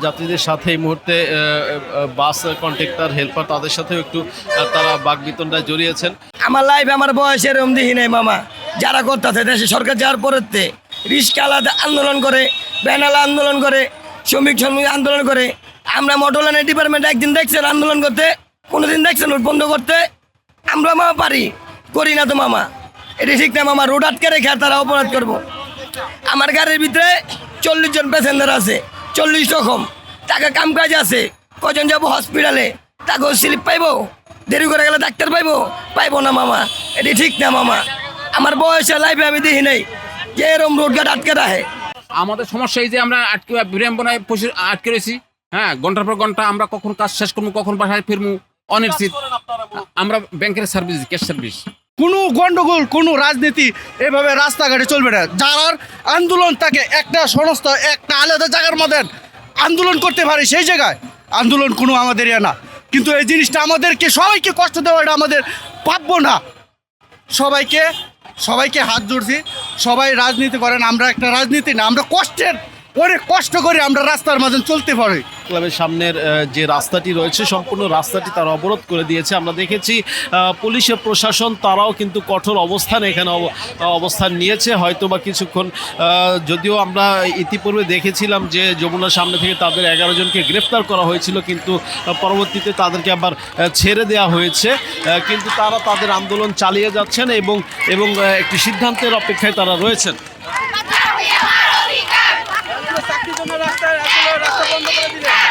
যাত্রীদের সাথে এই মুহূর্তে বাস কন্ট্রাক্টর হেল্পার তাদের সাথেও একটু তারা বাকবিতণ্ডায় জড়িয়েছেন। আমার লাইফ আমার বয়সে এরকম দেখি নাই মামা। যারা করতেছে দেশে সরকার যাওয়ার পরেতে রিস্কা আলাদা আন্দোলন করে, ব্যানালা আন্দোলন করে, শ্রমিক আন্দোলন করে। আমরা মোটরলাইনের ডিপার্টমেন্ট একদিন দেখছেন আন্দোলন করতে, কোনোদিন দেখছেন ওর বন্ধ করতে? আমরা মামা পারি, করি না তো মামা। এটা ঠিক না মামা। রোড আটকে রেখে আর তারা অপরাধ করবো। আমার গাড়ির ভিতরে 40 জন প্যাসেঞ্জার আছে, 40 রকম টাকা কাম কাজ আছে। কজন যাবো হসপিটালে, তাকেও স্লিপ পাইবো? দেরি করে গেলে ডাক্তার পাইবো না মামা। এটি ঠিক না মামা। আমার বয়সে লাইফে আমি দেখি নাই যে এরকম রোডঘাট আটকে রাখে। আমাদের সমস্যা এই যে আমরা বিড়ম্বনায় আটকে রয়েছি। হ্যাঁ, ঘন্টার পর ঘন্টা আমরা কখন কাজ শেষ করবো, কখন বাসায় ফিরবো, অনিশ্চিত। আমরা ব্যাংকের সার্ভিস, ক্যাশ সার্ভিস। কোনো গন্ডগোল, কোনো রাজনীতি এভাবে রাস্তাঘাটে চলবে না। যার আন্দোলন তাকে একটা সংস্থা, একটা আলাদা জায়গার মধ্যে আন্দোলন করতে পারে, সেই জায়গায় আন্দোলন কোনো আমাদের না। কিন্তু এই জিনিসটা আমাদেরকে সবাইকে কষ্ট দেওয়া, এটা আমাদের প্রাপ্য না। সবাইকে হাত জোড়ছি, সবাই রাজনীতি করেন, আমরা একটা রাজনীতি না, আমরা অনেক কষ্ট করে আমরা রাস্তার মাঝে চলতে পারি। ক্লাবের সামনের যে রাস্তাটি রয়েছে সম্পূর্ণ রাস্তাটি তারা অবরোধ করে দিয়েছে। আমরা দেখেছি পুলিশের প্রশাসন তারাও কিন্তু কঠোর অবস্থান এখানে অবস্থান নিয়েছে। হয়তো বা কিছুক্ষণ, যদিও আমরা ইতিপূর্বে দেখেছিলাম যে যমুনার সামনে থেকে তাদের 11 জনকে গ্রেফতার করা হয়েছিল, কিন্তু পরবর্তীতে তাদেরকে আবার ছেড়ে দেওয়া হয়েছে। কিন্তু তারা তাদের আন্দোলন চালিয়ে যাচ্ছেন এবং একটি সিদ্ধান্তের অপেক্ষায় তারা রয়েছেন। রাস্তা বন্ধ করে দিলেন।